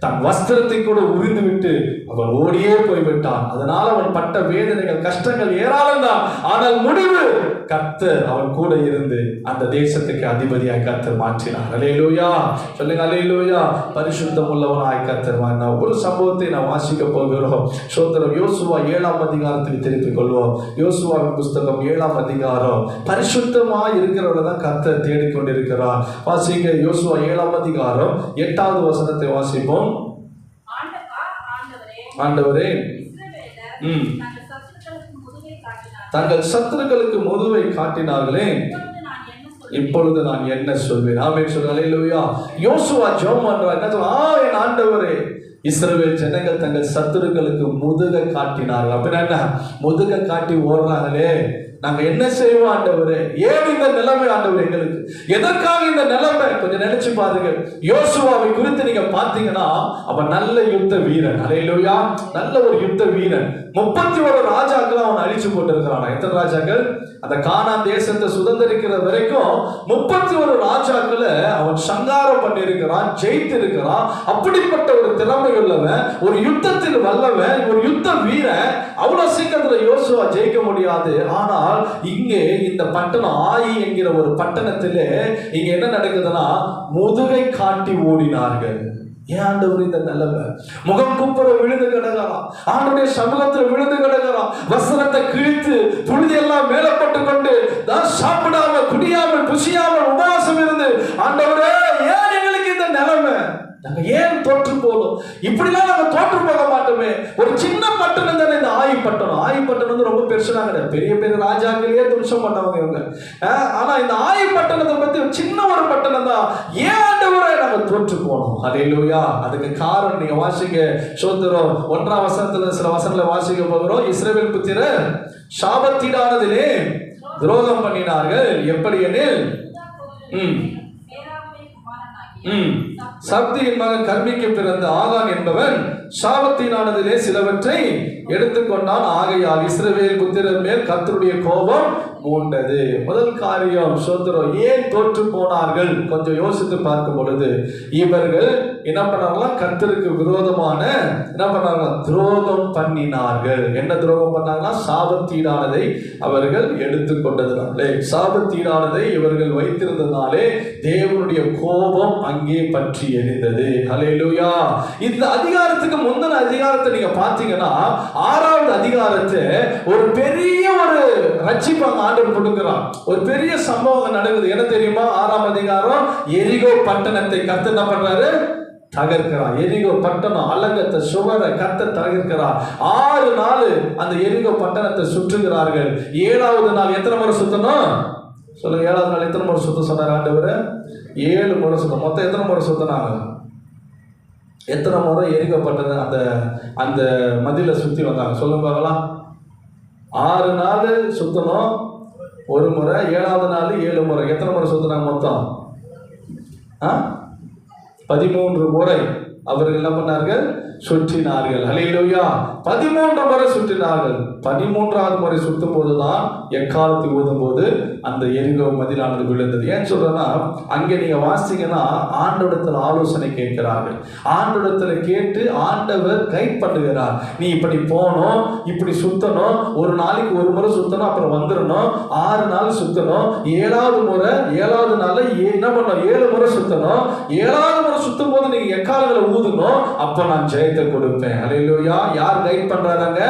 தன் வஸ்திரத்தை கூட உரிந்து விட்டு அவன் ஓடியே போய்விட்டான். அதனால அவன் பட்ட வேதனைகள், கஷ்டங்கள் ஏராளம் தான். ஆனால் முடிவு, கர்த்தர் அவன் கூட இருந்து அந்த தேசத்துக்கு அதிபதியாய் கர்த்தர் மாற்றினார். ஹல்லேலூயா. சொல்லுங்க ஹல்லேலூயா. பரிசுத்தம் உள்ளவனாய் கர்த்தர் மாற்றினார். ஒரு சம்பவத்தை நாம் வாசிக்க போகிறோம். சோதரம் யோசுவா 7ஆம் அதிகாரத்துக்கு திருப்பிக் கொள்வோம். யோசுவாவின் புஸ்தகம் 7ஆம் அதிகாரம். பரிசுத்தமாய் இருக்கிறவரை தான் கர்த்தர் தேடிக்கொண்டிருக்கிறார். வாசிங்க. யோசுவா 7ஆம் அதிகாரம் 8வது வசனத்தை வாசிப்போம். ஆண்டவரே, தங்கள் சத்துருக்களுக்கு முதுவை காட்டினார்களே, இப்பொழுது நான் என்ன சொல்வேன்? ஆமென் சொல்லுங்க. ஹல்லேலூயா. யோசுவா ஜெபம் பண்றார். என்ன சொல்றா? என் ஆண்டவரே, இஸ்ரவேல் ஜனங்கள் தங்கள் சத்துருக்களுக்கு முதுகை காட்டினார்கள். அப்படின்னா என்ன? முதுகை காட்டி ஓடுறாங்களே, நாங்க என்ன செய்வோம் ஆண்டவரே? ஏன் இந்த நிலைமை ஆண்டவர் எங்களுக்கு? எதற்காக இந்த நிலைமை? கொஞ்சம் நினைச்சு பாருங்க. யோசுவாவை குறித்து நீங்க பாத்தீங்கன்னா, அவன் நல்ல யுத்த வீரன். ஹல்லேலூயா. நல்ல ஒரு யுத்த வீரன். 31 ராஜாக்கள் அவன் அழிச்சு போட்டிருக்கிறான். எத்தனை ராஜாக்கள்? அந்த கானான் தேசத்தை சுதந்திரிக்கிற வரைக்கும் 31 ராஜாக்களை அவன் சங்காரம் பண்ணி இருக்கிறான், ஜெயித்து இருக்கிறான். அப்படிப்பட்ட ஒரு திறமை உள்ளவன், ஒரு யுத்தத்தில் வல்லவன், ஒரு யுத்த வீரன். அவ்வளவு சீக்கிரத்துல யோசுவா ஜெயிக்க முடியாது. ஆனால் இங்கே இந்த பட்டணம் ஆயி என்கிற ஒரு பட்டணத்திலே இங்க என்ன நடக்குதுன்னா, முதுகை காட்டி ஓடினார்கள். ஏன் ஆண்டவர் இந்த நிலைமை? முகம் குப்புற விழுந்து கிடக்கிறான், ஆண்டுடைய சமூகத்தில் விழுந்து கிடக்கிறான், வஸ்திரத்தை கிழித்து புழுதி எல்லாம் மேலப்பட்டு கொண்டு தான் சாப்பிடாம, குடியாமல், புசியாமல் உபவாசம் இருந்து, ஆண்டவரே ஏன் எங்களுக்கு இந்த நிலைமை? நாங்க ஏன் தோற்று போனோம்? இப்படிலாம் நாங்க தோற்று போக மாட்டோமே. ஒரு சின்ன பட்டணம் தானே இந்த ஆயி பட்டணம். ஆயி பட்டணம் ரொம்ப பெருசுனா கிடையாது. பெரிய பெரிய ராஜாக்களே தும்சம் பண்ணவங்க இவங்க. ஆனா இந்த ஆயி பட்டணத்தை பத்தி சின்ன ஒரு பட்டணம் தான். ஏன் ஆண்டவரே நாங்க தோற்று போனோம்? ஹல்லேலூயா. அதுக்கு காரணம் நீங்க வாசிங்க. சோதரம் 1ஆம் வசனத்துல சில வசனங்களை வாசிக்க போகிறோம். இஸ்ரவேல் புத்திரர் சாபத்தீடானதிலே துரோகம் பண்ணினார்கள். எப்படி எனில், சப்தியின் மகன் கர்மிக்கு பிறந்த ஆகான் என்பவன் சாபத்தினானதிலே சிலவற்றை எடுத்துக்கொண்டான். ஆகையால் இஸ்ரவேல் புத்திரர் மேல் கர்த்தருடைய கோபம் மூண்டது. முதல் காரியம் சோதரம். ஏன் தோற்று போனார்கள்? கொஞ்சம் யோசித்து பார்க்கும் பொழுது இவர்கள் என்ன பண்ணாங்களா? கர்த்தருக்கு விரோதமான என்ன பண்ணாங்க? துரோகம் பண்ணினார்கள். என்ன துரோகம் பண்ணாங்கன்னா, சாபத்தீடானதை அவர்கள் எடுத்துக்கொண்டதுனாலே, சாபத்தீடானதை இவர்கள் வைத்திருந்ததுனாலே தேவனுடைய கோபம் அங்கே பற்றி எரிந்தது. ஹல்லேலூயா. இந்த அதிகாரத்துக்கு முந்தின அதிகாரத்தை நீங்க பாத்தீங்கன்னா 6வது அதிகாரத்தை ஒரு பெரிய ஒரு ரட்சிப்பாங்க ஆண்டவர் கொடுக்கிறார். ஒரு பெரிய சம்பவம் நடக்குது. என்ன தெரியுமா? 6ஆம் அதிகாரம் எரிகோ பட்டணத்தை கர்த்தர் என்ன பண்றாரு? தகர்க்கிறார். எரிகோ பட்டணம் அலங்கத்தை சுவரை கர்த்தர் தகர்க்கிறார். 6 நாள் அந்த எரிகோ பட்டணத்தை சுற்றுகிறார்கள். 7வது நாள் எத்தனை முறை சுத்தணும் சொல்லுங்க? 7வது நாள் எத்தனை முறை சுத்த சொன்னார் ஆண்டவர்? 7 முறை சுத்தம். மொத்தம் எத்தனை முறை சுத்தினாங்க? எத்தனை முறை எரிகோ பட்டணம் அந்த அந்த மதில சுத்தி வந்தாங்க சொல்லுங்க பார்க்கலாம்? 6 நாள் சுத்தணும் ஒரு முறை, 7வது நாள் 7 முறை. எத்தனை முறை சுத்தினாங்க மொத்தம்? 13 முறை அவர்கள் என்ன பண்ணார்கள்? சுற்றினார்கள். ஹல்லேலூயா. 13 முறை சுற்றினார்கள். 13வது முறை சுற்றும் போதுதான் எக்காலத்தை ஊதும் போது அந்த எரிகோ மதிலானது விழுந்தது. ஏன் சொல்றேன்னா, அங்கே நீங்க வாசிங்கன்னா ஆண்டவரிடத்தில் ஆலோசனை கேட்கிறார்கள். ஆண்டவரிடத்தில் கேட்டு ஆண்டவர் கைட் பண்ணுகிறார். நீ இப்படி போகணும், இப்படி சுத்தணும், ஒரு நாளைக்கு ஒரு முறை சுத்தணும், அப்புறம் வந்துடணும், 6 நாள் சுத்தணும், 7வது நாள் என்ன பண்ணணும்? 7 முறை சுத்தணும். 7வது முறை சுத்தும் போது நீங்க எக்காலங்களை ஊதணும், அப்ப நான் ஜெயத்தை கொடுப்பேன். ஹல்லேலூயா. யார் கைட் பண்றாங்க?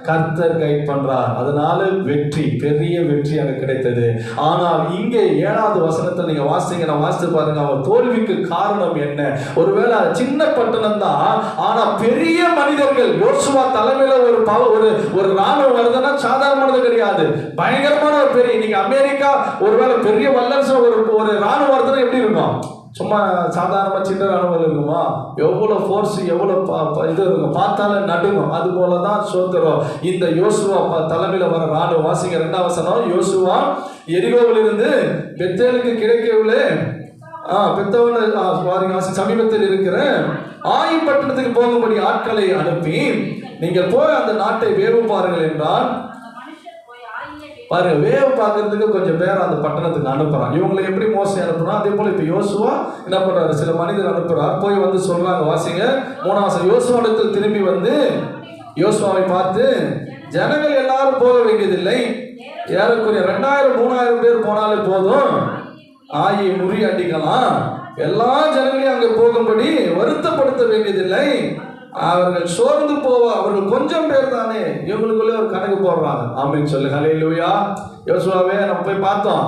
கர்த்தர் கைட் பண்றார். அதனால வெற்றி, பெரிய வெற்றி அங்க கிடைத்தது. ஆனால் இங்கே 7வது வசனத்தை நீங்க வாசிங்க, வாசித்து பாருங்க. அவர் தோல்விக்கு காரணம் என்ன? ஒருவேளை சின்ன பட்டணம் தான், ஆனா பெரிய மனிதர்கள் யோசுவா தலைமையில ஒரு ராணுவம் வருதுன்னா சாதாரணமானது கிடையாது. பயங்கரமான ஒரு பெரிய, இன்னைக்கு அமெரிக்கா ஒருவேளை பெரிய வல்லரசு ஒரு ராணுவம் வருதுன்னா எப்படி இருக்கும்? சும்மா சாதாரணமா சின்ன ராணுவம் இருக்குமா? எவ்வளவு ஃபோர்ஸ், எவ்வளவு இது இருக்கும், பார்த்தாலே நடுங்கும். அது போலதான் சோதரம் இந்த யோசுவா தலைமையில வர ராணுவம். வாசிங்க 2ஆம் வசனம். யோசுவா எரிகோவில் இருந்து பெத்தேலுக்கு கிடைக்கவில்லை சமீபத்தில் இருக்கிற ஆயி பட்டணத்துக்கு போகும்படி ஆட்களை அனுப்பி நீங்கள் போய் அந்த நாட்டை வேவு பாருங்கள் என்றால், பாருங்க, வேவு பார்க்கறதுக்கு கொஞ்சம் பேர் அந்த பட்டணத்துக்கு அனுப்புறான். இவங்களை எப்படி மோசை அனுப்புறான், அதே போல இப்ப யோசுவா என்ன பண்றாரு? சில மனிதர் அனுப்புறார். போய் வந்து சொல்றாங்க. வாசிங்க 3ஆம் வசனம். யோசுவாவிடத்தில் திரும்பி வந்து யோசுவாவை பார்த்து, ஜனங்கள் எல்லாரும் போக வேண்டியதில்லை, ஏறக்குறைய 2000-3000 பேர் போனாலே போதும், ஆயை முறியடிக்கலாம், எல்லா ஜனங்களையும் அங்கே போகும்படி வருத்தப்படுத்த வேண்டியதில்லை, அவர்கள் சோர்ந்து போவா, அவர்கள் கொஞ்சம் பேர் தானே, இவங்களுக்குள்ளே ஒரு கணக்கு போடுறாங்க. ஆமென் சொல்லுங்க. ஹல்லேலூயா. யோசுவாவே நம்ம போய் பார்த்தோம்,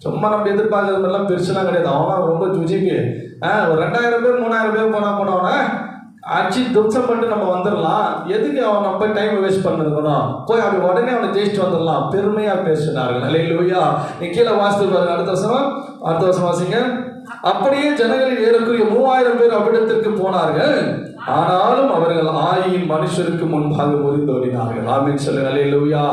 சும்மா நம்ம எதிர்பார்க்கறது எல்லாம் பெருசுலாம் கிடையாது. அவனா ரொம்ப ஜுஜிபி. ஒரு 2000 பேர் 3000 பேர் போனவன அடிச்சு துப்சம் பண்ணிட்டு நம்ம வந்துடலாம். எதுக்கு அவன் நம்ம போய் டைம் வேஸ்ட் பண்ணிருக்கணும்? போய் அப்படி உடனே அவனை ஜெயிச்சுட்டு வந்துடலாம். பெருமையா பேசினார்கள். ஹல்லேலூயா. நீ கீழே வாசித்து பாருங்க. அடுத்த வருஷம் வாசிங்க. அப்படியே ஜனங்களில் ஏறக்குறைய 3000 பேர் அவ்விடத்திற்கு போனார்கள். ஆனாலும் அவர்கள் ஆயின் மனுஷருக்கு முன்பாக முறிந்தோடினார்கள். ஆமென் சொல்லுங்க. ஹல்லேலூயா.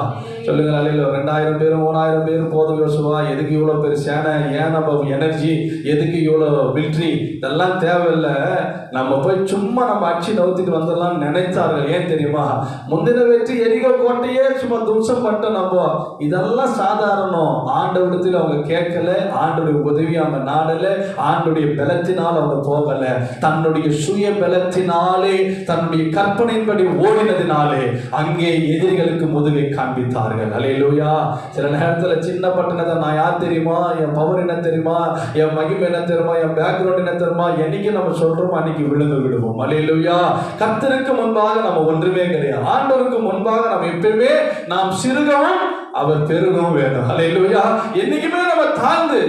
சொல்லுங்க. ஹல்லேலூயா. 2000 பேரும் 3000 பேரும் போதும் யோசுவா. எதுக்கு இவ்வளோ பெரிய சேனை? ஏன் நம்ம எனர்ஜி? எதுக்கு இவ்வளோ மிலிட்ரி? இதெல்லாம் தேவையில்லை. நம்ம போய் சும்மா நம்ம அடிச்சு நவுத்திட்டு வந்துடலாம் நினைத்தார்கள். ஏன் தெரியுமா? முந்தின வெற்றி எரிகோ கோட்டையே சும்மா தும்சம் பண்ணிட்டோம். நம்ம இதெல்லாம் சாதாரணம். ஆண்டவரிடத்தில் அவங்க கேட்கல, ஆண்டோடைய உதவி அவங்க நாடல, ஆண்டுடைய பலத்தினால் அவங்க போகல, தன்னுடைய சுய பலத்தினாலே தன்னுடைய கற்பனையின்படி ஓடினதினாலே அங்கே எதிரிகளுக்கு முதுகை காண்பித்தார்கள். ஹல்லேலூயா. சில நேரத்தில் சின்ன பட்டணத்தை நான் யார் தெரியுமா, என் பவர் என்ன தெரியுமா, என் மகிமை என்ன தெரியுமா, என் பேக்ரவுண்ட் என்ன தெரியுமா, என்னைக்கு நம்ம சொல்றோம் அன்னைக்கு விழுந்து விடுவோம். ஹல்லேலூயா. கர்த்தருக்கு முன்பாக நம்ம ஒன்றுமே கிடையாது. ஆண்டவருக்கு முன்பாக நம்ம எப்பவுமே நாம் சிறுகவும் அவர் பெருகவும் வேண்டும். ஹல்லேலூயா. என்னைக்குமே நம்ம தாழ்ந்து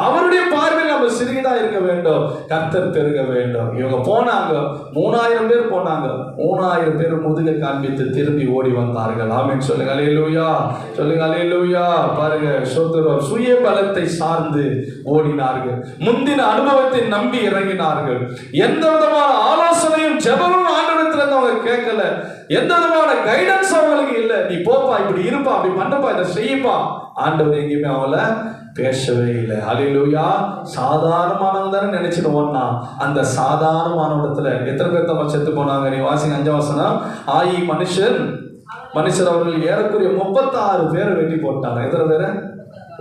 அவருடைய பார்வையில் நம்ம சிறுகிதா இருக்க வேண்டும். கர்த்தர் பெருக வேண்டும். இவங்க போனாங்க, 3000 பேர் போனாங்க. 3000 பேர் முதுகை காண்பித்து திரும்பி ஓடி வந்தார்கள். ஆமென் சொல்லுங்க. ஹல்லேலூயா. சொல்லுங்க. ஹல்லேலூயா. பாருங்க, சோதரர் சுய பலத்தை சார்ந்து ஓடினார்கள். முந்தின அனுபவத்தை நம்பி இறங்கினார்கள். எந்த விதமான ஆலோசனையும் ஜெபமும் ஆண்டவரிடத்தில் அவங்க கேட்கல. எந்த விதமான கைடன்ஸ் அவங்களுக்கு இல்லை. நீ போப்பா, இப்படி இருப்பா, அப்படி பண்ணப்பா, இதை செய்யப்பா. ஆண்டவர் எங்கேயுமே அவங்கள பேசவே இல்லை. ஹல்லேலூயா. சாதாரணமானவங்க தானே நினைச்சிட்டு ஓடனா, அந்த சாதாரணமானவடத்துல எத்தனை பேர் தான் செத்து போனாங்க? நீ வாசிங்க 5ஆம் வசனம். ஆயி மனுஷர் அவர்கள் ஏறக்குறைய 36 பேரை வெட்டி போட்டாங்க. எத்தனை பேரை?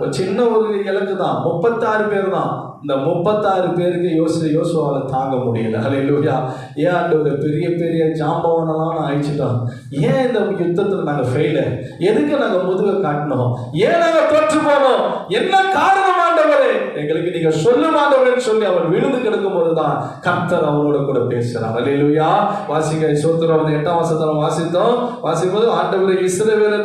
ஒரு சின்ன ஒரு இலக்கு தான், 36 பேர் தான். இந்த 36 பேருக்கு யோசுவாவில் தாங்க முடியல. ஹல்லேலூயா. ஏன் ஆண்டவரே, பெரிய பெரிய ஜாம்பவனெல்லாம் நான் அழிச்சிட்டோம், ஏன் இந்த யுத்தத்தில் நாங்கள் ஃபெயிலு? எதுக்கு நாங்கள் முதுகை காட்டினோம்? ஏன் நாங்கள் தோற்று போனோம்? என்ன காரணம் ஆண்டவரே? எங்களுக்கு நீங்க சொல்லும் ஆண்டவரேன்னு சொல்லி அவன் விழுந்து கிடக்கும் போதுதான் கர்த்தர் அவனோட கூட பேசுறார். அல்லேலூயா. வாசிங்க, சோத்திரம் 8ஆம் வசனத்தை வாசித்தோம். வாசிப்பது, ஆண்டவரை இஸ்ரவேலை